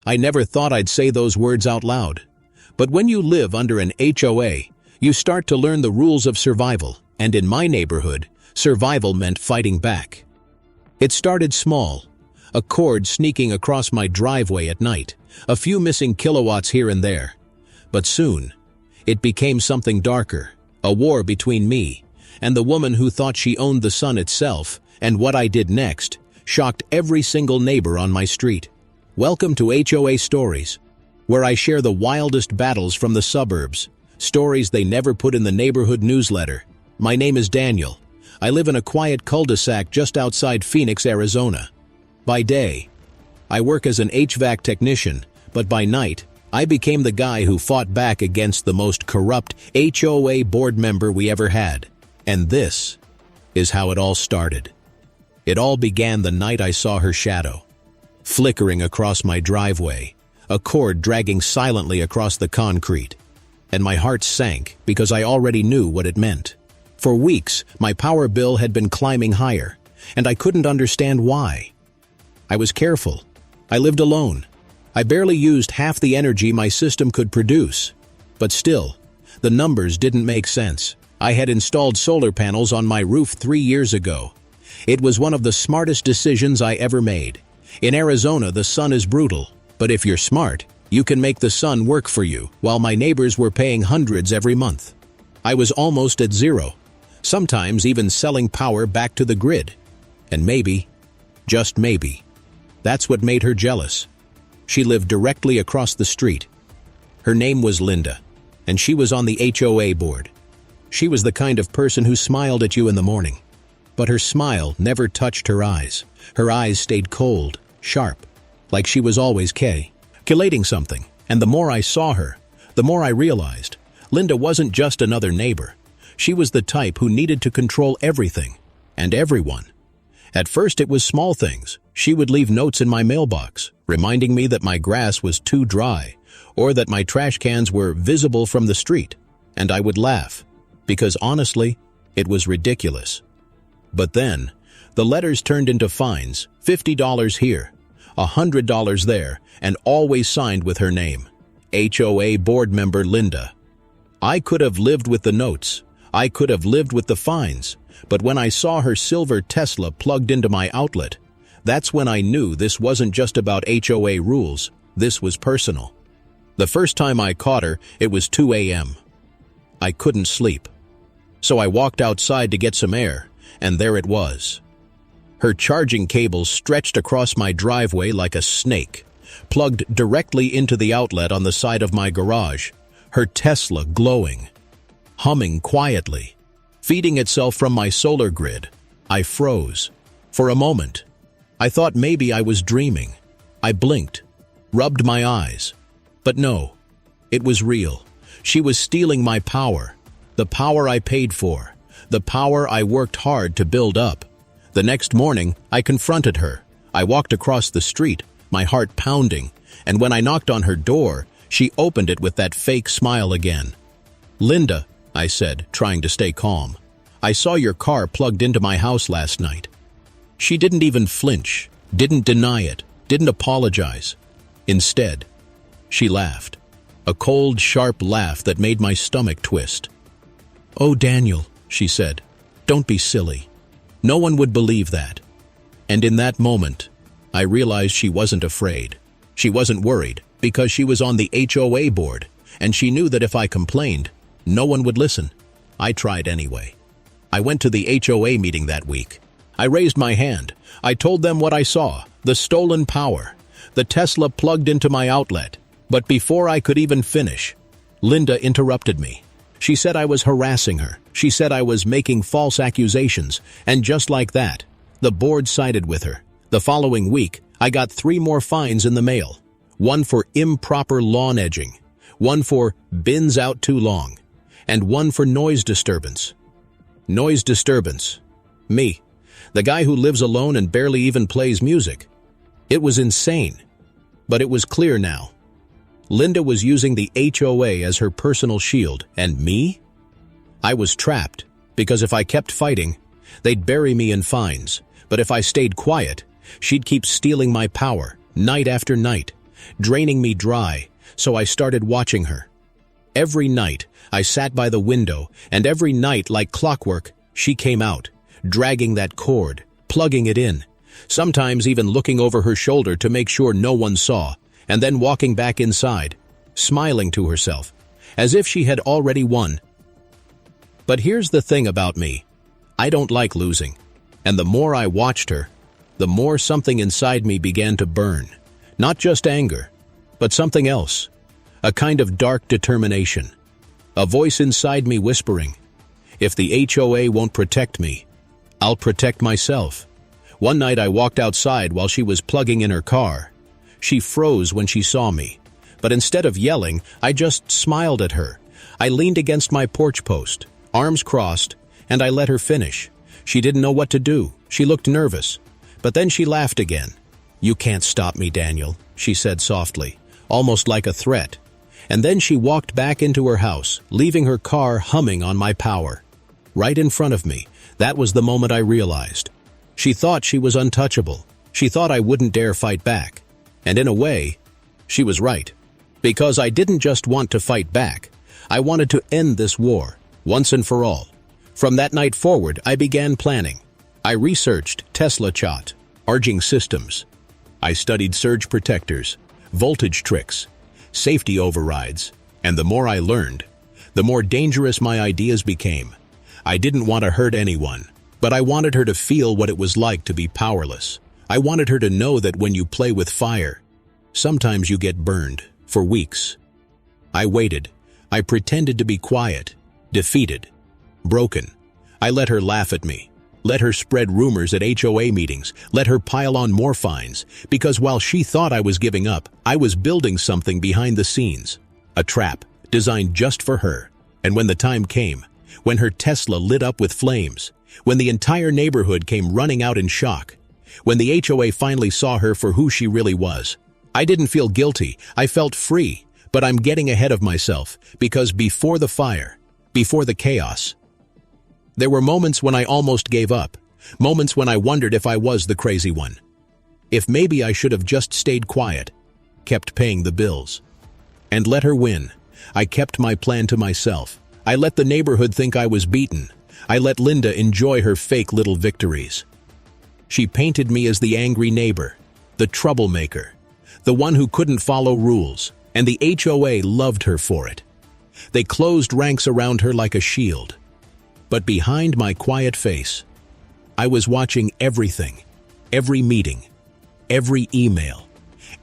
I never thought I'd say those words out loud. But when you live under an HOA, you start to learn the rules of survival, and in my neighborhood, survival meant fighting back. It started small, a cord sneaking across my driveway at night, a few missing kilowatts here and there. But soon, it became something darker, a war between me and the woman who thought she owned the sun itself, and what I did next shocked every single neighbor on my street. Welcome to HOA Stories, where I share the wildest battles from the suburbs, stories they never put in the neighborhood newsletter. My name is Daniel. I live in a quiet cul-de-sac just outside Phoenix, Arizona. By day, I work as an HVAC technician, but by night, I became the guy who fought back against the most corrupt HOA board member we ever had. And this is how it all started. It all began the night I saw her shadow, flickering across my driveway, a cord dragging silently across the concrete. And my heart sank because I already knew what it meant. For weeks, my power bill had been climbing higher, and I couldn't understand why. I was careful. I lived alone. I barely used half the energy my system could produce. But still, the numbers didn't make sense. I had installed solar panels on my roof 3 years ago. It was one of the smartest decisions I ever made. In Arizona, the sun is brutal, but if you're smart, you can make the sun work for you, while my neighbors were paying hundreds every month. I was almost at zero, sometimes even selling power back to the grid. And maybe, just maybe, that's what made her jealous. She lived directly across the street. Her name was Linda, and she was on the HOA board. She was the kind of person who smiled at you in the morning. But her smile never touched her eyes. Her eyes stayed cold, sharp, like she was always calculating something. And the more I saw her, the more I realized Linda wasn't just another neighbor. She was the type who needed to control everything and everyone. At first it was small things. She would leave notes in my mailbox, reminding me that my grass was too dry or that my trash cans were visible from the street. And I would laugh, because honestly, it was ridiculous. But then, the letters turned into fines, $50 here, $100 there, and always signed with her name, HOA board member Linda. I could have lived with the notes. I could have lived with the fines. But when I saw her silver Tesla plugged into my outlet, that's when I knew this wasn't just about HOA rules. This was personal. The first time I caught her, it was 2 a.m. I couldn't sleep. So I walked outside to get some air, and there it was. Her charging cable stretched across my driveway like a snake, plugged directly into the outlet on the side of my garage, her Tesla glowing, humming quietly, feeding itself from my solar grid. I froze. For a moment, I thought maybe I was dreaming. I blinked, rubbed my eyes. But no, it was real. She was stealing my power, the power I paid for, the power I worked hard to build up. The next morning, I confronted her. I walked across the street, my heart pounding, and when I knocked on her door, she opened it with that fake smile again. "Linda," I said, trying to stay calm, "I saw your car plugged into my house last night." She didn't even flinch, didn't deny it, didn't apologize. Instead, she laughed, a cold, sharp laugh that made my stomach twist. "Oh, Daniel," she said, "don't be silly. No one would believe that." And in that moment, I realized she wasn't afraid. She wasn't worried, because she was on the HOA board, and she knew that if I complained, no one would listen. I tried anyway. I went to the HOA meeting that week. I raised my hand. I told them what I saw, the stolen power, the Tesla plugged into my outlet. But before I could even finish, Linda interrupted me. She said I was harassing her. She said I was making false accusations, and just like that, the board sided with her. The following week, I got 3 more fines in the mail. One for improper lawn edging, one for bins out too long, and one for noise disturbance. Noise disturbance. Me, the guy who lives alone and barely even plays music. It was insane. But it was clear now. Linda was using the HOA as her personal shield, and me? I was trapped, because if I kept fighting, they'd bury me in fines. But if I stayed quiet, she'd keep stealing my power, night after night, draining me dry, so I started watching her. Every night, I sat by the window, and every night, like clockwork, she came out, dragging that cord, plugging it in, sometimes even looking over her shoulder to make sure no one saw, and then walking back inside, smiling to herself, as if she had already won. But here's the thing about me. I don't like losing, and the more I watched her, the more something inside me began to burn. Not just anger, but something else. A kind of dark determination. A voice inside me whispering, if the HOA won't protect me, I'll protect myself. One night I walked outside while she was plugging in her car. She froze when she saw me, but instead of yelling, I just smiled at her. I leaned against my porch post, arms crossed, and I let her finish. She didn't know what to do. She looked nervous, but then she laughed again. "You can't stop me, Daniel," she said softly, almost like a threat. And then she walked back into her house, leaving her car humming on my power. Right in front of me, that was the moment I realized. She thought she was untouchable. She thought I wouldn't dare fight back. And in a way, she was right. Because I didn't just want to fight back. I wanted to end this war, once and for all. From that night forward, I began planning. I researched Tesla chart, arcing systems. I studied surge protectors, voltage tricks, safety overrides, and the more I learned, the more dangerous my ideas became. I didn't want to hurt anyone, but I wanted her to feel what it was like to be powerless. I wanted her to know that when you play with fire, sometimes you get burned for weeks. I waited. I pretended to be quiet, defeated, broken. I let her laugh at me, let her spread rumors at HOA meetings, let her pile on more fines, because while she thought I was giving up, I was building something behind the scenes, a trap designed just for her. And when the time came, when her Tesla lit up with flames, when the entire neighborhood came running out in shock, when the HOA finally saw her for who she really was, I didn't feel guilty. I felt free. But I'm getting ahead of myself, because before the fire, before the chaos, there were moments when I almost gave up, moments when I wondered if I was the crazy one. If maybe I should have just stayed quiet, kept paying the bills, and let her win. I kept my plan to myself. I let the neighborhood think I was beaten. I let Linda enjoy her fake little victories. She painted me as the angry neighbor, the troublemaker, the one who couldn't follow rules, and the HOA loved her for it. They closed ranks around her like a shield. But behind my quiet face, I was watching everything, every meeting, every email,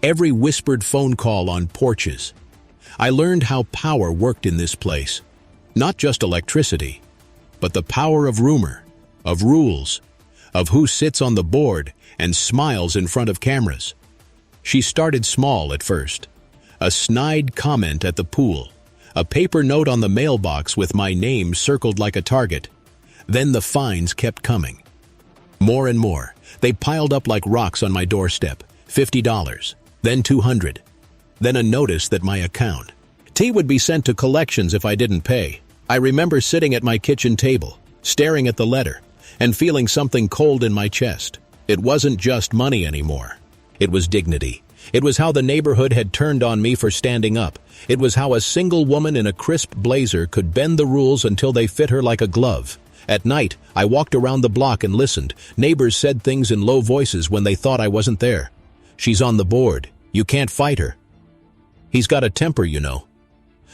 every whispered phone call on porches. I learned how power worked in this place. Not just electricity, but the power of rumor, of rules, of who sits on the board and smiles in front of cameras. She started small at first. A snide comment at the pool, a paper note on the mailbox with my name circled like a target. Then the fines kept coming. More and more. They piled up like rocks on my doorstep. $50, then $200, then a notice that my account T would be sent to collections if I didn't pay. I remember sitting at my kitchen table, staring at the letter, and feeling something cold in my chest. It wasn't just money anymore. It was dignity. It was how the neighborhood had turned on me for standing up. It was how a single woman in a crisp blazer could bend the rules until they fit her like a glove. At night, I walked around the block and listened. Neighbors said things in low voices when they thought I wasn't there. "She's on the board. You can't fight her. He's got a temper, you know."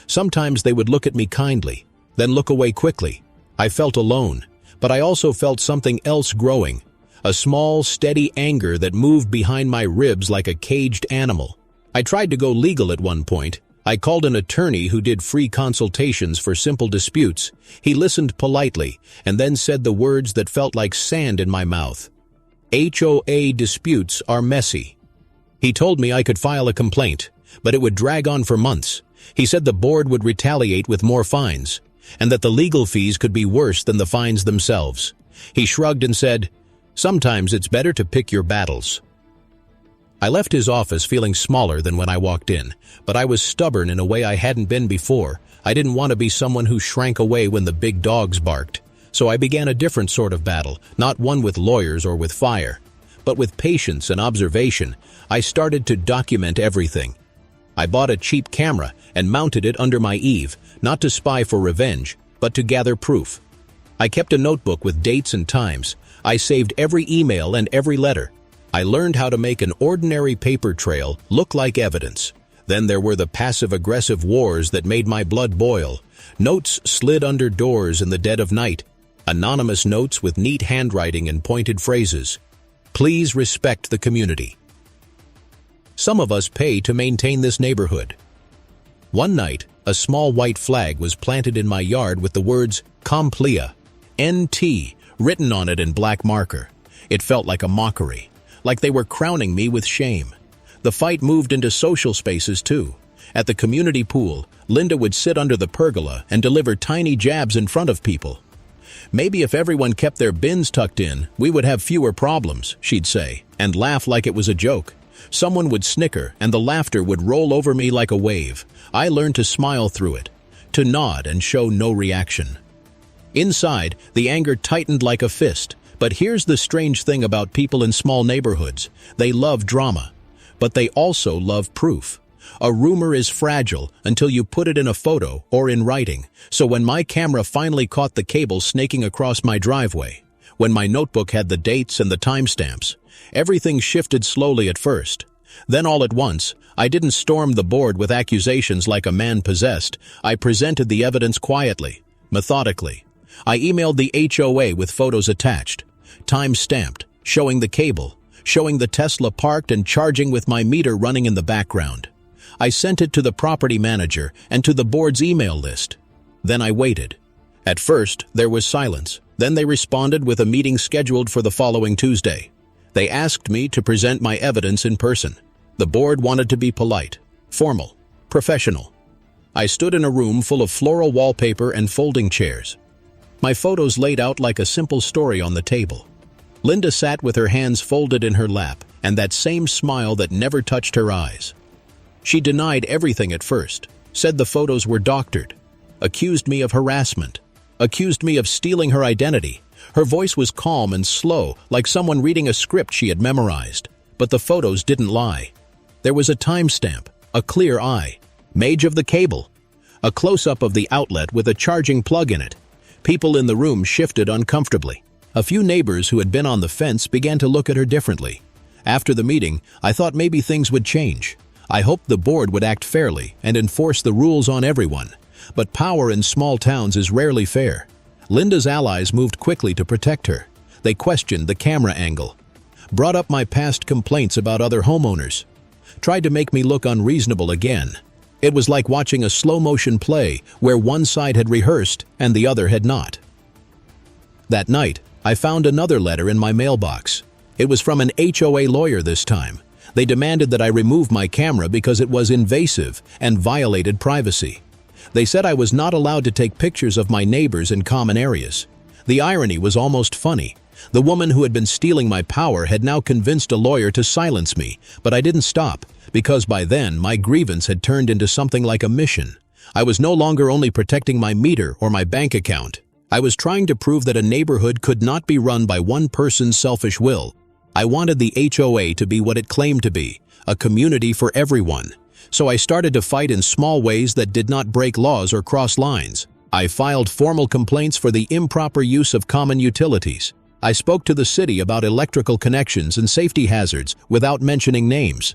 Sometimes they would look at me kindly, then look away quickly. I felt alone, but I also felt something else growing. A small, steady anger that moved behind my ribs like a caged animal. I tried to go legal at one point. I called an attorney who did free consultations for simple disputes. He listened politely and then said the words that felt like sand in my mouth. HOA disputes are messy. He told me I could file a complaint, but it would drag on for months. He said the board would retaliate with more fines, and that the legal fees could be worse than the fines themselves. He shrugged and said, "Sometimes it's better to pick your battles." I left his office feeling smaller than when I walked in, but I was stubborn in a way I hadn't been before. I didn't want to be someone who shrank away when the big dogs barked. So I began a different sort of battle, not one with lawyers or with fire, But with patience and observation, I started to document everything. I bought a cheap camera and mounted it under my eave, not to spy for revenge, but to gather proof. I kept a notebook with dates and times. I saved every email and every letter. I learned how to make an ordinary paper trail look like evidence. Then there were the passive-aggressive wars that made my blood boil. Notes slid under doors in the dead of night. Anonymous notes with neat handwriting and pointed phrases. Please respect the community. Some of us pay to maintain this neighborhood. One night, a small white flag was planted in my yard with the words Complia, NT, written on it in black marker. It felt like a mockery, like they were crowning me with shame. The fight moved into social spaces too. At the community pool, Linda would sit under the pergola and deliver tiny jabs in front of people. Maybe if everyone kept their bins tucked in, we would have fewer problems, she'd say, and laugh like it was a joke. Someone would snicker, and the laughter would roll over me like a wave. I learned to smile through it, to nod and show no reaction. Inside, the anger tightened like a fist. But here's the strange thing about people in small neighborhoods. They love drama, but they also love proof. A rumor is fragile until you put it in a photo or in writing. So when my camera finally caught the cable snaking across my driveway, when my notebook had the dates and the timestamps, everything shifted slowly at first. Then all at once, I didn't storm the board with accusations like a man possessed. I presented the evidence quietly, methodically. I emailed the HOA with photos attached, time-stamped, showing the cable, showing the Tesla parked and charging with my meter running in the background. I sent it to the property manager and to the board's email list. Then I waited. At first, there was silence. Then they responded with a meeting scheduled for the following Tuesday. They asked me to present my evidence in person. The board wanted to be polite, formal, professional. I stood in a room full of floral wallpaper and folding chairs. My photos laid out like a simple story on the table. Linda sat with her hands folded in her lap and that same smile that never touched her eyes. She denied everything at first, said the photos were doctored, accused me of harassment, accused me of stealing her identity. Her voice was calm and slow, like someone reading a script she had memorized. But the photos didn't lie. There was a timestamp, a clear eye, mage of the cable, a close-up of the outlet with a charging plug in it. People in the room shifted uncomfortably. A few neighbors who had been on the fence began to look at her differently. After the meeting, I thought maybe things would change. I hoped the board would act fairly and enforce the rules on everyone. But power in small towns is rarely fair. Linda's allies moved quickly to protect her. They questioned the camera angle, brought up my past complaints about other homeowners, tried to make me look unreasonable again. It was like watching a slow-motion play where one side had rehearsed and the other had not. That night, I found another letter in my mailbox. It was from an HOA lawyer this time. They demanded that I remove my camera because it was invasive and violated privacy. They said I was not allowed to take pictures of my neighbors in common areas. The irony was almost funny. The woman who had been stealing my power had now convinced a lawyer to silence me, but I didn't stop, because by then my grievance had turned into something like a mission. I was no longer only protecting my meter or my bank account. I was trying to prove that a neighborhood could not be run by one person's selfish will. I wanted the HOA to be what it claimed to be, a community for everyone. So I started to fight in small ways that did not break laws or cross lines. I filed formal complaints for the improper use of common utilities. I spoke to the city about electrical connections and safety hazards without mentioning names.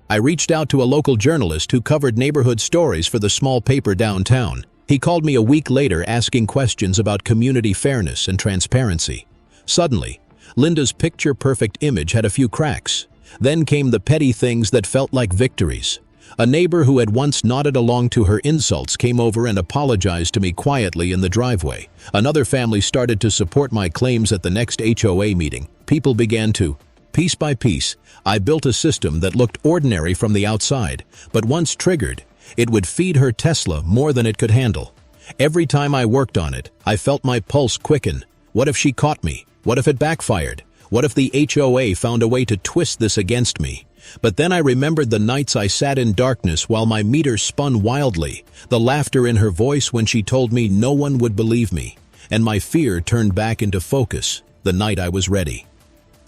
I reached out to a local journalist who covered neighborhood stories for the small paper downtown. He called me a week later asking questions about community fairness and transparency. Suddenly, Linda's picture-perfect image had a few cracks. Then came the petty things that felt like victories. A neighbor who had once nodded along to her insults came over and apologized to me quietly in the driveway. Another family started to support my claims at the next HOA meeting. People began to. Piece by piece, I built a system that looked ordinary from the outside, but once triggered, it would feed her Tesla more than it could handle. Every time I worked on it, I felt my pulse quicken. What if she caught me? What if it backfired? What if the HOA found a way to twist this against me? But then I remembered the nights I sat in darkness while my meter spun wildly, the laughter in her voice when she told me no one would believe me, and my fear turned back into focus the night I was ready.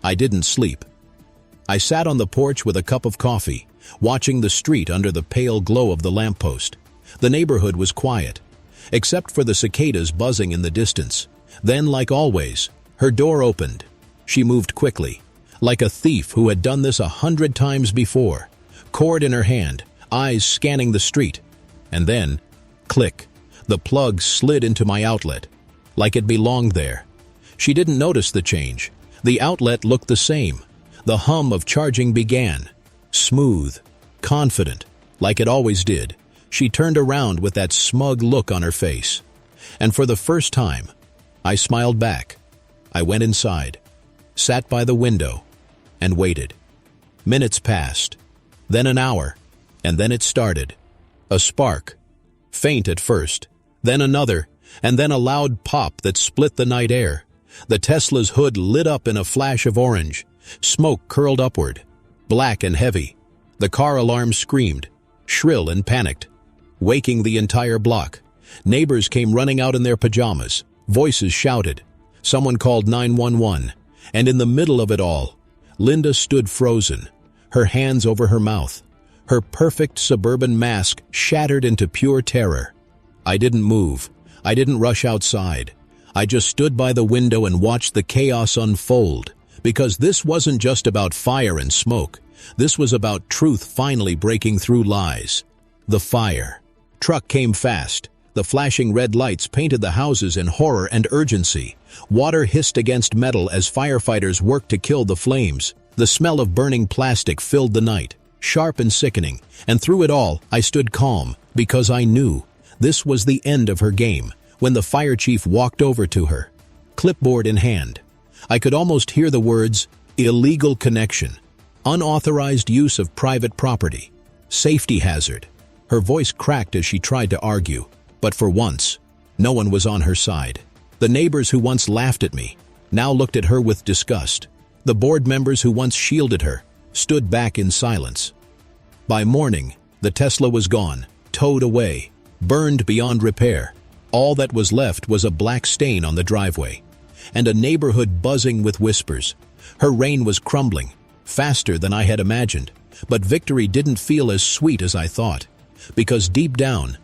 I didn't sleep. I sat on the porch with a cup of coffee, watching the street under the pale glow of the lamppost. The neighborhood was quiet, except for the cicadas buzzing in the distance. Then, like always, her door opened. She moved quickly, like a thief who had done this 100 times before, cord in her hand, eyes scanning the street. And then, click, the plug slid into my outlet, like it belonged there. She didn't notice the change. The outlet looked the same. The hum of charging began. Smooth, confident, like it always did. She turned around with that smug look on her face. And for the first time, I smiled back. I went inside, sat by the window, and waited. Minutes passed, then an hour, and then it started. A spark, faint at first, then another, and then a loud pop that split the night air. The Tesla's hood lit up in a flash of orange. Smoke curled upward, black and heavy. The car alarm screamed, shrill and panicked, waking the entire block. Neighbors came running out in their pajamas. Voices shouted. Someone called 911. And in the middle of it all, Linda stood frozen, her hands over her mouth, her perfect suburban mask shattered into pure terror. I didn't move. I didn't rush outside. I just stood by the window and watched the chaos unfold, because this wasn't just about fire and smoke. This was about truth finally breaking through lies. The fire truck came fast. The flashing red lights painted the houses in horror and urgency. Water hissed against metal as firefighters worked to kill the flames. The smell of burning plastic filled the night, sharp and sickening, and through it all, I stood calm, because I knew this was the end of her game. When the fire chief walked over to her, clipboard in hand, I could almost hear the words, illegal connection, unauthorized use of private property, safety hazard. Her voice cracked as she tried to argue, but for once, no one was on her side. The neighbors who once laughed at me now looked at her with disgust. The board members who once shielded her stood back in silence. By morning, the Tesla was gone, towed away, burned beyond repair. All that was left was a black stain on the driveway, and a neighborhood buzzing with whispers. Her reign was crumbling, faster than I had imagined, but victory didn't feel as sweet as I thought, because deep down,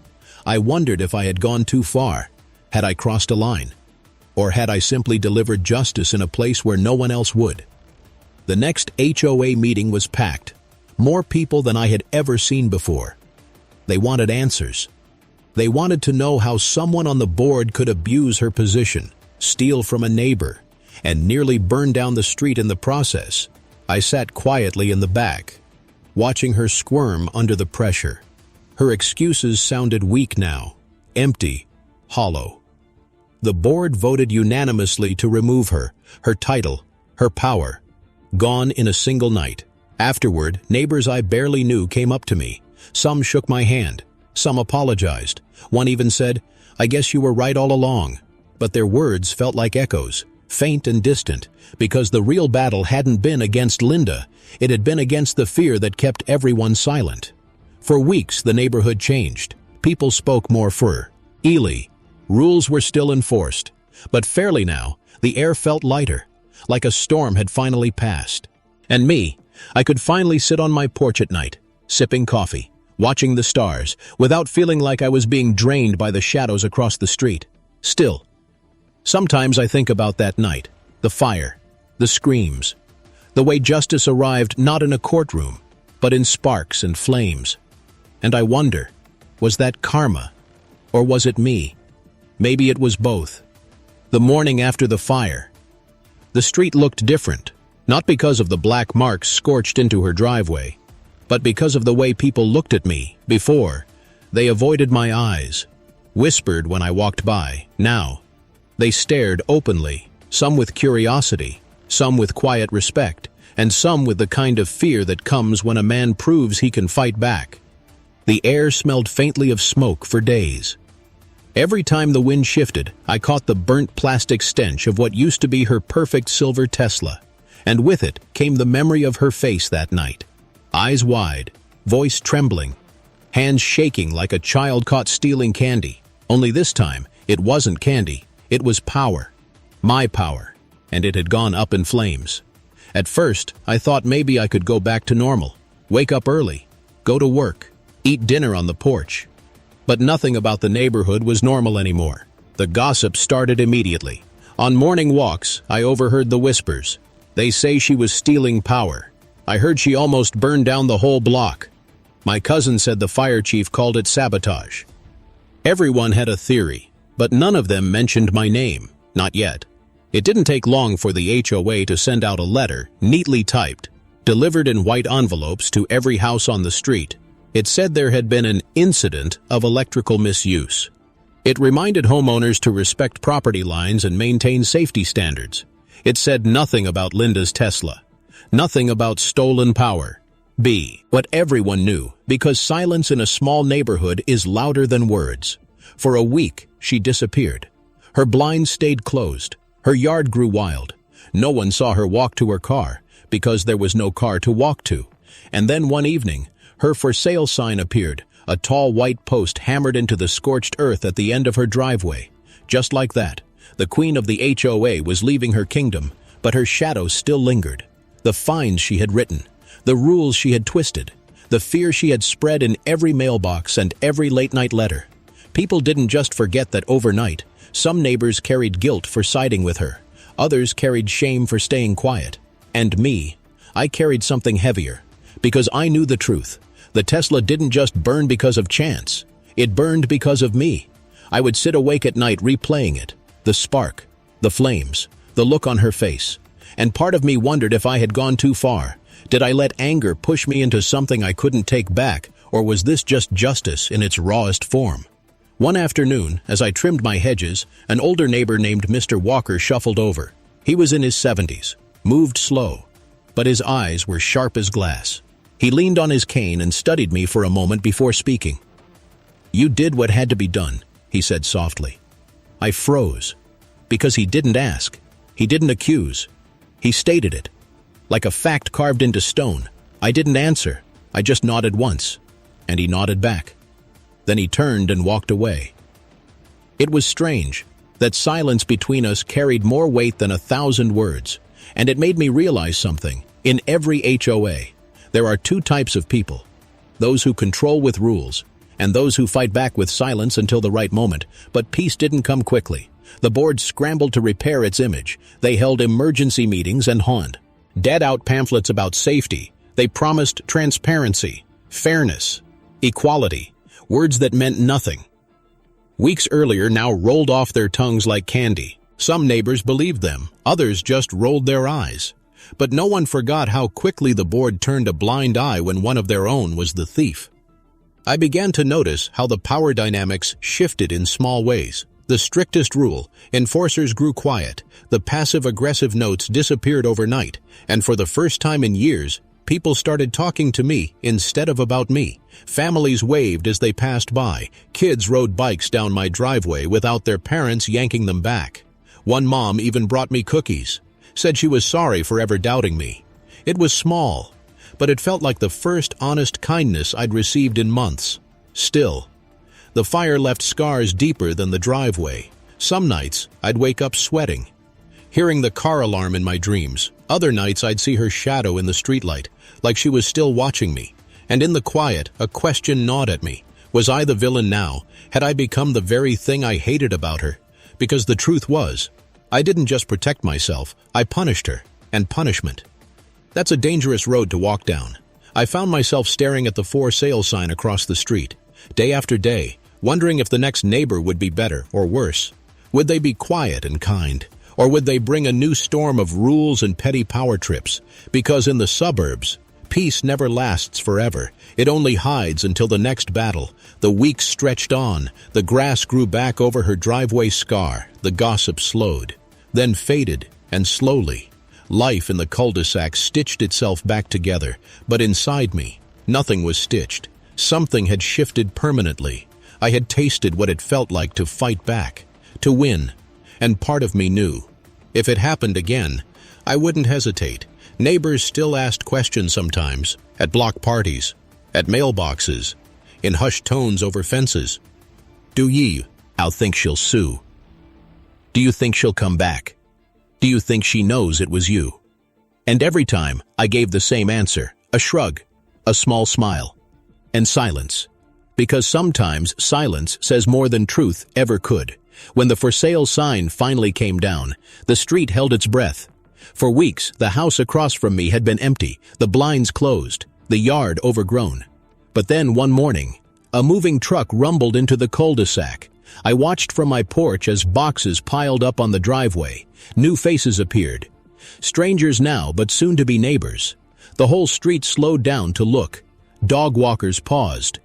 I wondered if I had gone too far. Had I crossed a line? Or had I simply delivered justice in a place where no one else would? The next HOA meeting was packed, more people than I had ever seen before. They wanted answers. They wanted to know how someone on the board could abuse her position, steal from a neighbor, and nearly burn down the street in the process. I sat quietly in the back, watching her squirm under the pressure. Her excuses sounded weak now, empty, hollow. The board voted unanimously to remove her, her title, her power, gone in a single night. Afterward, neighbors I barely knew came up to me. Some shook my hand. Some apologized. One even said, "I guess you were right all along." But their words felt like echoes, faint and distant, because the real battle hadn't been against Linda. It had been against the fear that kept everyone silent. For weeks, the neighborhood changed. People spoke more for Ely. Rules were still enforced. But fairly now, the air felt lighter, like a storm had finally passed. And me, I could finally sit on my porch at night, sipping coffee, watching the stars, without feeling like I was being drained by the shadows across the street. Still, sometimes I think about that night, the fire, the screams, the way justice arrived not in a courtroom, but in sparks and flames. And I wonder, was that karma, or was it me? Maybe it was both. The morning after the fire, the street looked different, not because of the black marks scorched into her driveway, but because of the way people looked at me. Before, they avoided my eyes, whispered when I walked by. Now, they stared openly, some with curiosity, some with quiet respect, and some with the kind of fear that comes when a man proves he can fight back. The air smelled faintly of smoke for days. Every time the wind shifted, I caught the burnt plastic stench of what used to be her perfect silver Tesla, and with it came the memory of her face that night. Eyes wide, voice trembling, hands shaking like a child caught stealing candy. Only this time, it wasn't candy, it was power. My power, and it had gone up in flames. At first, I thought maybe I could go back to normal, wake up early, go to work, eat dinner on the porch. But nothing about the neighborhood was normal anymore. The gossip started immediately. On morning walks, I overheard the whispers. They say she was stealing power. I heard she almost burned down the whole block. My cousin said the fire chief called it sabotage. Everyone had a theory, but none of them mentioned my name. Not yet. It didn't take long for the HOA to send out a letter, neatly typed, delivered in white envelopes to every house on the street. It said there had been an incident of electrical misuse. It reminded homeowners to respect property lines and maintain safety standards. It said nothing about Linda's Tesla, nothing about stolen power. What everyone knew, because silence in a small neighborhood is louder than words. For a week, she disappeared. Her blinds stayed closed. Her yard grew wild. No one saw her walk to her car, because there was no car to walk to. And then one evening, her for sale sign appeared, a tall white post hammered into the scorched earth at the end of her driveway. Just like that, the queen of the HOA was leaving her kingdom, but her shadow still lingered. The fines she had written, the rules she had twisted, the fear she had spread in every mailbox and every late-night letter. People didn't just forget that overnight. Some neighbors carried guilt for siding with her. Others carried shame for staying quiet. And me, I carried something heavier, because I knew the truth. The Tesla didn't just burn because of chance. It burned because of me. I would sit awake at night replaying it. The spark, the flames, the look on her face. And part of me wondered if I had gone too far. Did I let anger push me into something I couldn't take back, or was this just justice in its rawest form? One afternoon, as I trimmed my hedges, an older neighbor named Mr. Walker shuffled over. He was in his 70s, moved slow, but his eyes were sharp as glass. He leaned on his cane and studied me for a moment before speaking. "You did what had to be done," he said softly. I froze, because he didn't ask. He didn't accuse. He stated it, like a fact carved into stone. I didn't answer. I just nodded once, and he nodded back. Then he turned and walked away. It was strange. That silence between us carried more weight than 1,000 words, and it made me realize something. In every HOA, there are two types of people: those who control with rules, and those who fight back with silence until the right moment. But peace didn't come quickly. The board scrambled to repair its image. They held emergency meetings and dead out pamphlets about safety. They promised transparency, fairness, equality, words that meant nothing. Weeks earlier now rolled off their tongues like candy. Some neighbors believed them, others just rolled their eyes. But no one forgot how quickly the board turned a blind eye when one of their own was the thief. I began to notice how the power dynamics shifted in small ways. The strictest rule, enforcers grew quiet, the passive-aggressive notes disappeared overnight, and for the first time in years, people started talking to me instead of about me. Families waved as they passed by. Kids rode bikes down my driveway without their parents yanking them back. One mom even brought me cookies, said she was sorry for ever doubting me. It was small, but it felt like the first honest kindness I'd received in months. Still, the fire left scars deeper than the driveway. Some nights, I'd wake up sweating, hearing the car alarm in my dreams. Other nights, I'd see her shadow in the streetlight, like she was still watching me. And in the quiet, a question gnawed at me. Was I the villain now? Had I become the very thing I hated about her? Because the truth was, I didn't just protect myself, I punished her. And punishment, that's a dangerous road to walk down. I found myself staring at the for sale sign across the street, day after day, wondering if the next neighbor would be better or worse. Would they be quiet and kind? Or would they bring a new storm of rules and petty power trips? Because in the suburbs, peace never lasts forever. It only hides until the next battle. The weeks stretched on. The grass grew back over her driveway scar. The gossip slowed, then faded, and slowly, life in the cul-de-sac stitched itself back together. But inside me, nothing was stitched. Something had shifted permanently. I had tasted what it felt like to fight back, to win. And part of me knew, if it happened again, I wouldn't hesitate. Neighbors still asked questions sometimes, at block parties, at mailboxes, in hushed tones over fences. Do ye, I'll think she'll sue? Do you think she'll come back? Do you think she knows it was you? And every time, I gave the same answer, a shrug, a small smile, and silence. Because sometimes silence says more than truth ever could. When the for sale sign finally came down, the street held its breath. For weeks, the house across from me had been empty, the blinds closed, the yard overgrown. But then one morning, a moving truck rumbled into the cul-de-sac. I watched from my porch as boxes piled up on the driveway. New faces appeared. Strangers now, but soon to be neighbors. The whole street slowed down to look. Dog walkers paused.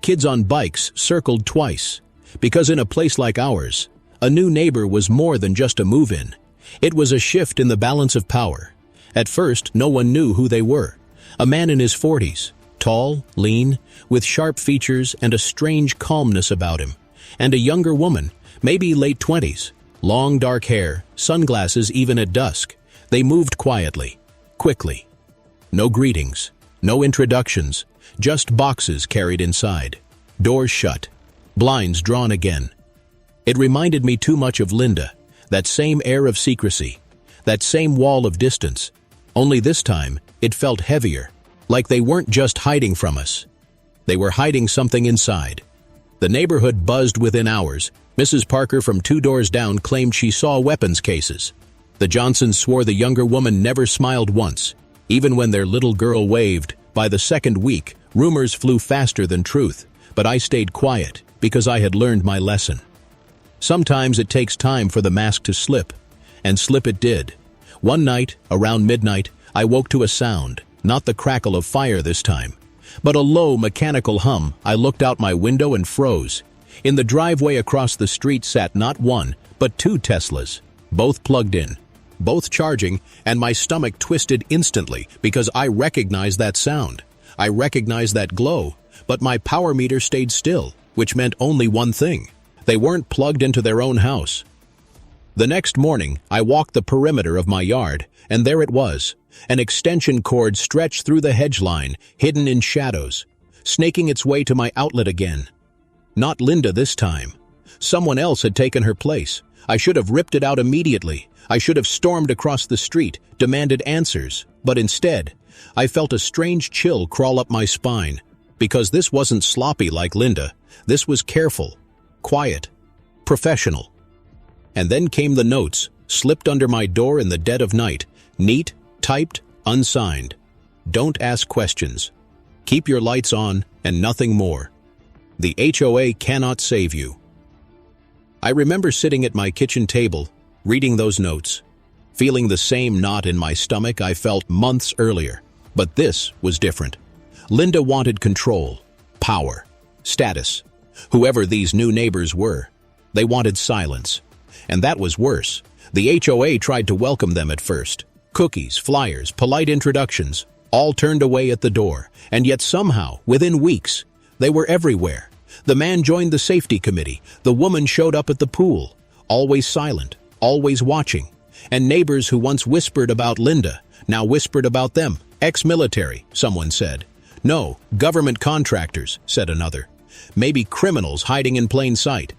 Kids on bikes circled twice. Because in a place like ours, a new neighbor was more than just a move-in. It was a shift in the balance of power. At first, no one knew who they were. A man in his 40s, tall, lean, with sharp features and a strange calmness about him. And a younger woman, maybe late 20s, long dark hair, sunglasses even at dusk. They moved quietly, quickly. No greetings, no introductions, just boxes carried inside. Doors shut, blinds drawn again. It reminded me too much of Linda, that same air of secrecy, that same wall of distance. Only this time, it felt heavier, like they weren't just hiding from us. They were hiding something inside. The neighborhood buzzed within hours. Mrs. Parker from 2 doors down claimed she saw weapons cases. The Johnsons swore the younger woman never smiled once, even when their little girl waved. By the second week, rumors flew faster than truth, but I stayed quiet because I had learned my lesson. Sometimes it takes time for the mask to slip, and slip it did. One night, around midnight, I woke to a sound, not the crackle of fire this time, but a low mechanical hum. I looked out my window and froze. In the driveway across the street sat not one, but 2 Teslas, both plugged in, both charging, and my stomach twisted instantly because I recognized that sound. I recognized that glow, but my power meter stayed still, which meant only one thing. They weren't plugged into their own house. The next morning, I walked the perimeter of my yard, and there it was, an extension cord stretched through the hedge line, hidden in shadows, snaking its way to my outlet again. Not Linda this time. Someone else had taken her place. I should have ripped it out immediately. I should have stormed across the street, demanded answers, but instead, I felt a strange chill crawl up my spine, because this wasn't sloppy like Linda. This was careful, quiet, professional. And then came the notes, slipped under my door in the dead of night, neat, typed, unsigned. Don't ask questions. Keep your lights on and nothing more. The HOA cannot save you. I remember sitting at my kitchen table, reading those notes, feeling the same knot in my stomach I felt months earlier. But this was different. Linda wanted control, power, status. Whoever these new neighbors were, they wanted silence. And that was worse. The HOA tried to welcome them at first. Cookies, flyers, polite introductions, all turned away at the door. And yet somehow, within weeks, they were everywhere. The man joined the safety committee. The woman showed up at the pool, always silent, always watching. And neighbors who once whispered about Linda now whispered about them. Ex-military, someone said. No, government contractors, said another. Maybe criminals hiding in plain sight.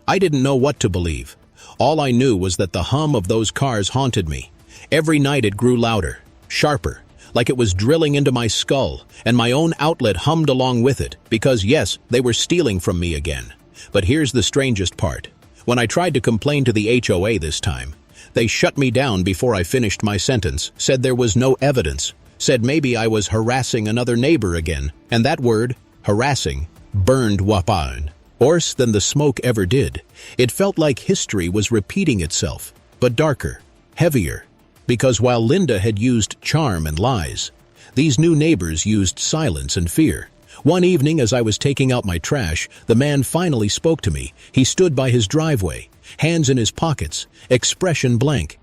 I didn't know what to believe. All I knew was that the hum of those cars haunted me. Every night it grew louder, sharper, like it was drilling into my skull, and my own outlet hummed along with it, because yes, they were stealing from me again. But here's the strangest part. When I tried to complain to the HOA this time, they shut me down before I finished my sentence, said there was no evidence, said maybe I was harassing another neighbor again, and that word, harassing, burned wapan, worse than the smoke ever did. It felt like history was repeating itself, but darker, heavier, because while Linda had used charm and lies, these new neighbors used silence and fear. One evening as I was taking out my trash, the man finally spoke to me. He stood by his driveway, hands in his pockets, expression blank.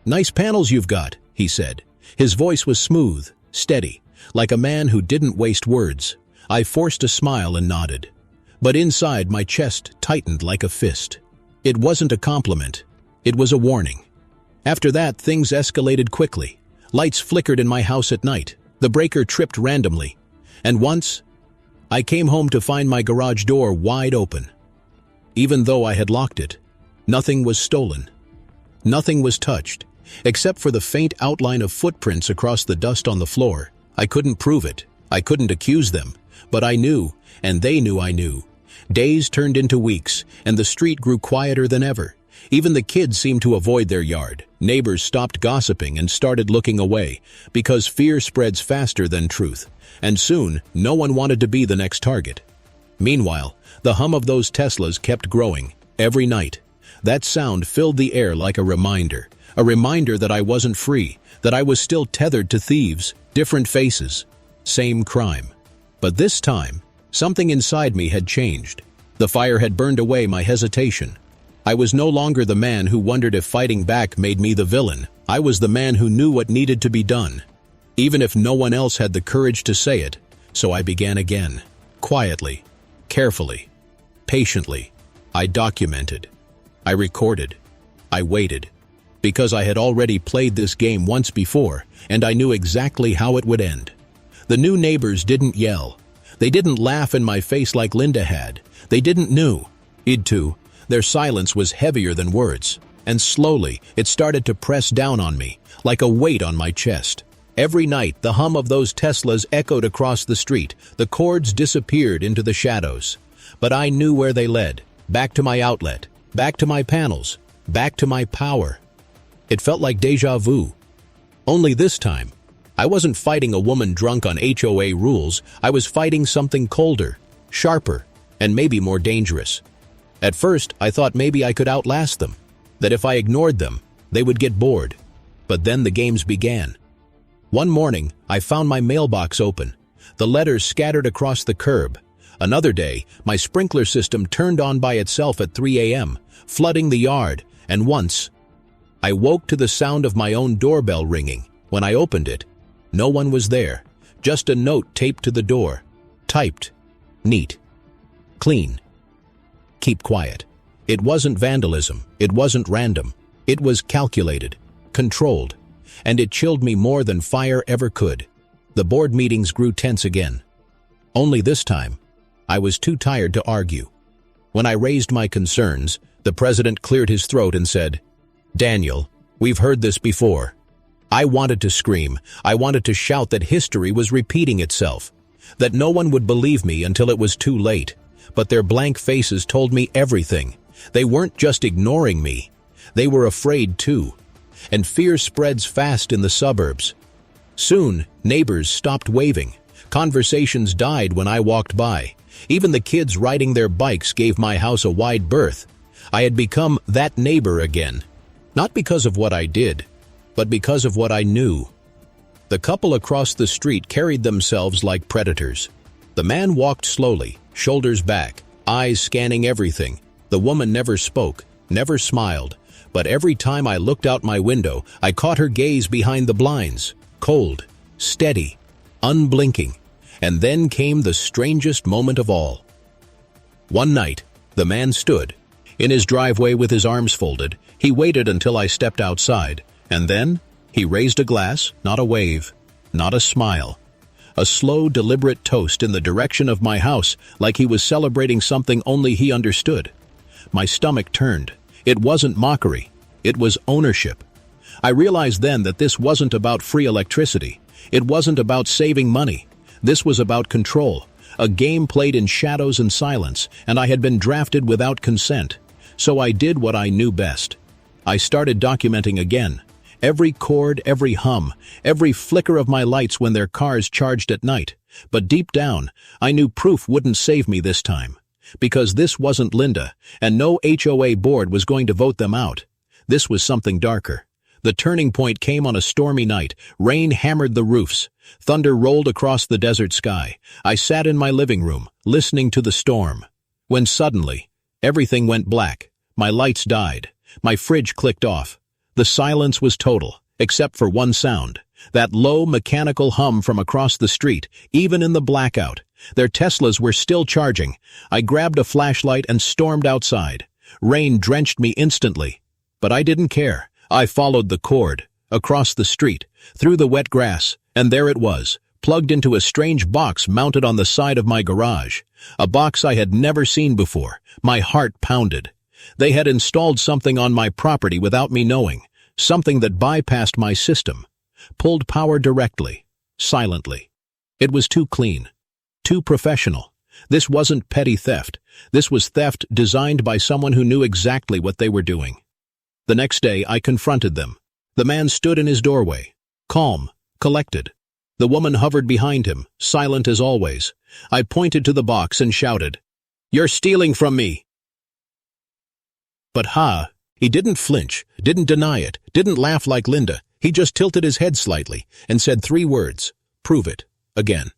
"Nice panels you've got," he said. His voice was smooth, steady, like a man who didn't waste words. I forced a smile and nodded. But inside, my chest tightened like a fist. It wasn't a compliment. It was a warning. After that, things escalated quickly. Lights flickered in my house at night. The breaker tripped randomly. And once, I came home to find my garage door wide open. Even though I had locked it, nothing was stolen. Nothing was touched. Except for the faint outline of footprints across the dust on the floor. I couldn't prove it. I couldn't accuse them. But I knew, and they knew I knew. Days turned into weeks, and the street grew quieter than ever. Even the kids seemed to avoid their yard. Neighbors stopped gossiping and started looking away, because fear spreads faster than truth. And soon, no one wanted to be the next target. Meanwhile, the hum of those Teslas kept growing, every night. That sound filled the air like a reminder that I wasn't free, that I was still tethered to thieves, different faces, same crime. But this time, something inside me had changed. The fire had burned away my hesitation. I was no longer the man who wondered if fighting back made me the villain. I was the man who knew what needed to be done, even if no one else had the courage to say it. So I began again, quietly, carefully, patiently. I documented. I recorded. I waited. Because I had already played this game once before, and I knew exactly how it would end. The new neighbors didn't yell. They didn't laugh in my face like Linda had. They didn't know. Id too. Their silence was heavier than words. And slowly, it started to press down on me, like a weight on my chest. Every night, the hum of those Teslas echoed across the street. The chords disappeared into the shadows. But I knew where they led. Back to my outlet. Back to my panels. Back to my power. It felt like déjà vu. Only this time, I wasn't fighting a woman drunk on HOA rules. I was fighting something colder, sharper, and maybe more dangerous. At first, I thought maybe I could outlast them, that if I ignored them, they would get bored. But then the games began. One morning, I found my mailbox open, the letters scattered across the curb. Another day, my sprinkler system turned on by itself at 3 a.m., flooding the yard, and once, I woke to the sound of my own doorbell ringing. When I opened it, no one was there, just a note taped to the door. Typed. Neat. Clean. Keep quiet. It wasn't vandalism. It wasn't random. It was calculated, controlled, and it chilled me more than fire ever could. The board meetings grew tense again. Only this time, I was too tired to argue. When I raised my concerns, the president cleared his throat and said, "Daniel, we've heard this before." I wanted to scream. I wanted to shout that history was repeating itself, that no one would believe me until it was too late. But their blank faces told me everything. They weren't just ignoring me. They were afraid too. And fear spreads fast in the suburbs. Soon, neighbors stopped waving. Conversations died when I walked by. Even the kids riding their bikes gave my house a wide berth. I had become that neighbor again. Not because of what I did, but because of what I knew. The couple across the street carried themselves like predators. The man walked slowly, shoulders back, eyes scanning everything. The woman never spoke, never smiled, but every time I looked out my window, I caught her gaze behind the blinds, cold, steady, unblinking. And then came the strangest moment of all. One night, the man stood in his driveway with his arms folded. He waited until I stepped outside, and then he raised a glass, not a wave, not a smile. A slow, deliberate toast in the direction of my house, like he was celebrating something only he understood. My stomach turned. It wasn't mockery. It was ownership. I realized then that this wasn't about free electricity. It wasn't about saving money. This was about control, a game played in shadows and silence, and I had been drafted without consent. So I did what I knew best. I started documenting again. Every chord, every hum, every flicker of my lights when their cars charged at night. But deep down, I knew proof wouldn't save me this time. Because this wasn't Linda, and no HOA board was going to vote them out. This was something darker. The turning point came on a stormy night. Rain hammered the roofs. Thunder rolled across the desert sky. I sat in my living room, listening to the storm. When suddenly, everything went black. My lights died. My fridge clicked off. The silence was total, except for one sound. That low, mechanical hum from across the street, even in the blackout. Their Teslas were still charging. I grabbed a flashlight and stormed outside. Rain drenched me instantly. But I didn't care. I followed the cord, across the street, through the wet grass, and there it was, plugged into a strange box mounted on the side of my garage. A box I had never seen before. My heart pounded. They had installed something on my property without me knowing. Something that bypassed my system, pulled power directly, silently. It was too clean, too professional. This wasn't petty theft. This was theft designed by someone who knew exactly what they were doing. The next day, I confronted them. The man stood in his doorway, calm, collected. The woman hovered behind him, silent as always. I pointed to the box and shouted, "You're stealing from me!" But he didn't flinch, didn't deny it, didn't laugh like Linda. He just tilted his head slightly and said 3 words, "Prove it," again.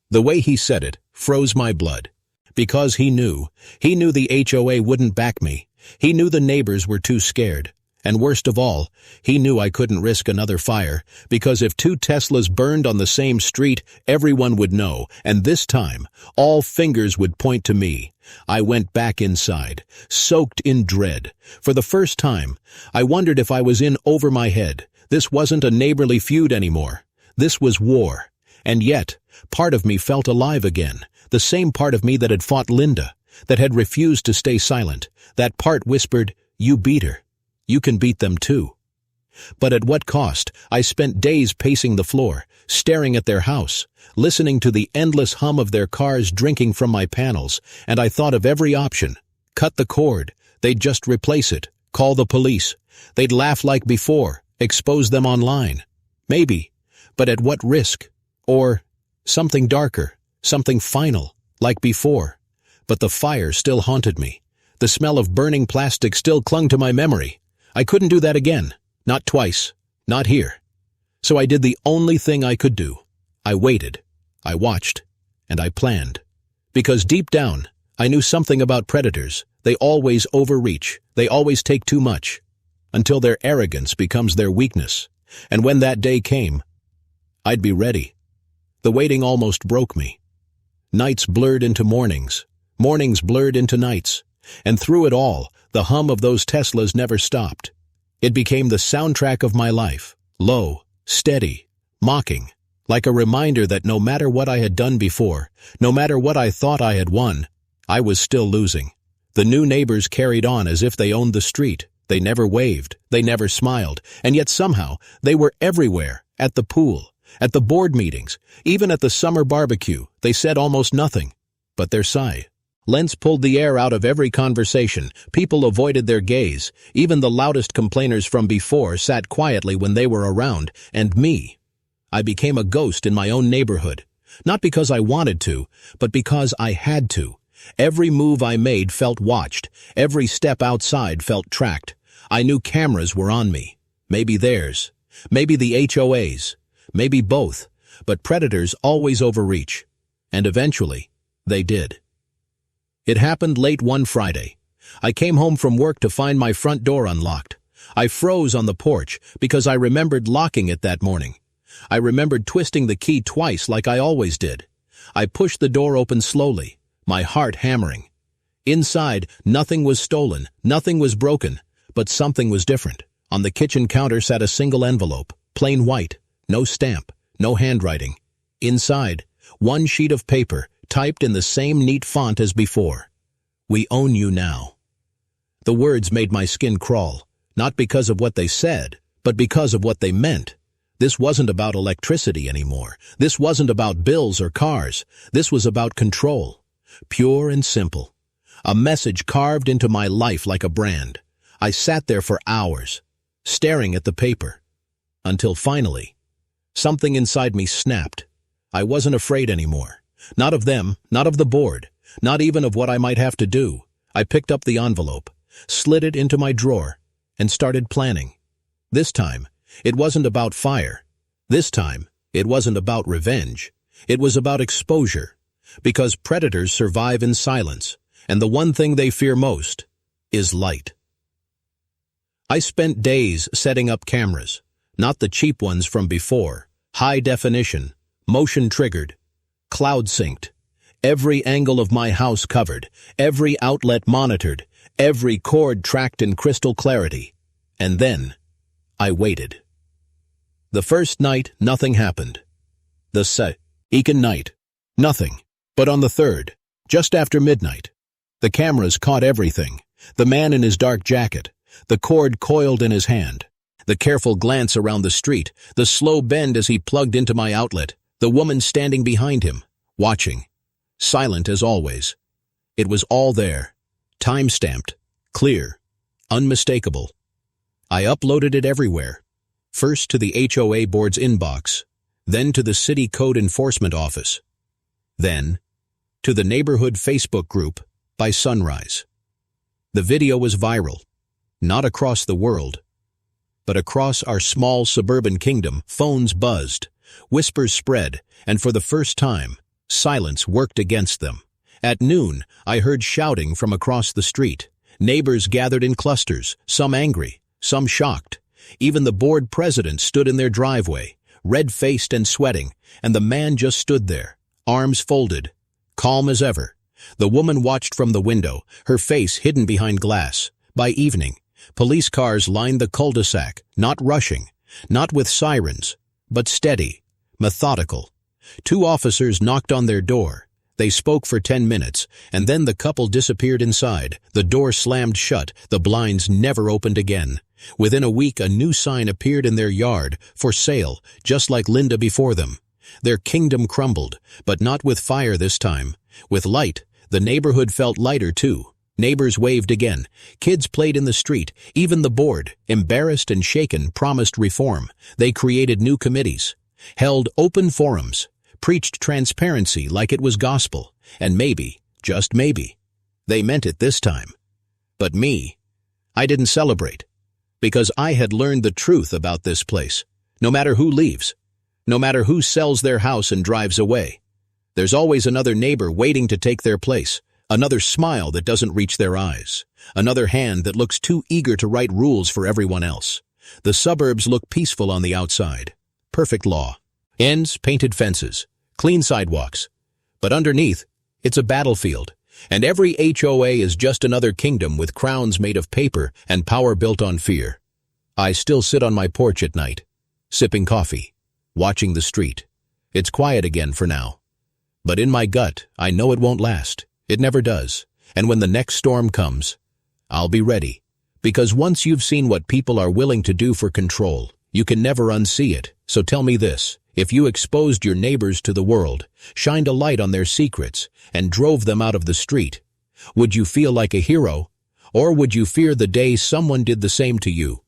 The way he said it froze my blood. Because he knew the HOA wouldn't back me. He knew the neighbors were too scared. And worst of all, he knew I couldn't risk another fire, because if 2 Teslas burned on the same street, everyone would know, and this time, all fingers would point to me. I went back inside, soaked in dread. For the first time, I wondered if I was in over my head. This wasn't a neighborly feud anymore. This was war. And yet, part of me felt alive again, the same part of me that had fought Linda, that had refused to stay silent. That part whispered, "You beat her. You can beat them too." But at what cost? I spent days pacing the floor, staring at their house, listening to the endless hum of their cars drinking from my panels, and I thought of every option. Cut the cord. They'd just replace it. Call the police. They'd laugh like before. Expose them online. Maybe. But at what risk? Or something darker, something final, like before. But the fire still haunted me. The smell of burning plastic still clung to my memory. I couldn't do that again. Not twice. Not here. So I did the only thing I could do. I waited. I watched. And I planned. Because deep down, I knew something about predators. They always overreach. They always take too much. Until their arrogance becomes their weakness. And when that day came, I'd be ready. The waiting almost broke me. Nights blurred into mornings. Mornings blurred into nights. And through it all, the hum of those Teslas never stopped. It became the soundtrack of my life, low, steady, mocking, like a reminder that no matter what I had done before, no matter what I thought I had won, I was still losing. The new neighbors carried on as if they owned the street. They never waved, they never smiled, and yet somehow they were everywhere, at the pool, at the board meetings, even at the summer barbecue. They said almost nothing, but their sigh. Lens pulled the air out of every conversation. People avoided their gaze. Even the loudest complainers from before sat quietly when they were around. And me. I became a ghost in my own neighborhood. Not because I wanted to, but because I had to. Every move I made felt watched. Every step outside felt tracked. I knew cameras were on me. Maybe theirs. Maybe the HOA's. Maybe both. But predators always overreach. And eventually, they did. It happened late one Friday. I came home from work to find my front door unlocked. I froze on the porch because I remembered locking it that morning. I remembered twisting the key twice like I always did. I pushed the door open slowly, my heart hammering. Inside, nothing was stolen, nothing was broken, but something was different. On the kitchen counter sat a single envelope, plain white, no stamp, no handwriting. Inside, one sheet of paper, typed in the same neat font as before. "We own you now." The words made my skin crawl, not because of what they said, but because of what they meant. This wasn't about electricity anymore. This wasn't about bills or cars. This was about control. Pure and simple. A message carved into my life like a brand. I sat there for hours, staring at the paper, until finally, something inside me snapped. I wasn't afraid anymore. Not of them, not of the board, not even of what I might have to do. I picked up the envelope, slid it into my drawer, and started planning. This time, it wasn't about fire. This time, it wasn't about revenge. It was about exposure. Because predators survive in silence, and the one thing they fear most is light. I spent days setting up cameras, not the cheap ones from before, high definition, motion triggered, cloud synced, every angle of my house covered, every outlet monitored, every cord tracked in crystal clarity. And then, I waited. The first night, nothing happened. The second night, nothing. But on the third, just after midnight, the cameras caught everything. The man in his dark jacket, the cord coiled in his hand. The careful glance around the street, the slow bend as he plugged into my outlet, the woman standing behind him, watching, silent as always. It was all there, time-stamped, clear, unmistakable. I uploaded it everywhere, first to the HOA board's inbox, then to the City Code Enforcement Office, then to the neighborhood Facebook group by sunrise. The video was viral, not across the world, but across our small suburban kingdom. Phones buzzed, whispers spread, and for the first time, silence worked against them. At noon, I heard shouting from across the street. Neighbors gathered in clusters, some angry, some shocked. Even the board president stood in their driveway, red-faced and sweating, and the man just stood there, arms folded, calm as ever. The woman watched from the window, her face hidden behind glass. By evening, police cars lined the cul-de-sac, not rushing, not with sirens, but steady, methodical. 2 officers knocked on their door. They spoke for 10 minutes, and then the couple disappeared inside. The door slammed shut, the blinds never opened again. Within a week, a new sign appeared in their yard, for sale, just like Linda before them. Their kingdom crumbled, but not with fire this time. With light, the neighborhood felt lighter too. Neighbors waved again. Kids played in the street. Even the board, embarrassed and shaken, promised reform. They created new committees, held open forums, preached transparency like it was gospel. And maybe, just maybe, they meant it this time. But me, I didn't celebrate. Because I had learned the truth about this place. No matter who leaves, no matter who sells their house and drives away, there's always another neighbor waiting to take their place. Another smile that doesn't reach their eyes. Another hand that looks too eager to write rules for everyone else. The suburbs look peaceful on the outside. Perfect law. Ends, painted fences, clean sidewalks. But underneath, it's a battlefield. And every HOA is just another kingdom with crowns made of paper and power built on fear. I still sit on my porch at night, sipping coffee, watching the street. It's quiet again for now. But in my gut, I know it won't last. It never does. And when the next storm comes, I'll be ready. Because once you've seen what people are willing to do for control, you can never unsee it. So tell me this, if you exposed your neighbors to the world, shined a light on their secrets, and drove them out of the street, would you feel like a hero? Or would you fear the day someone did the same to you?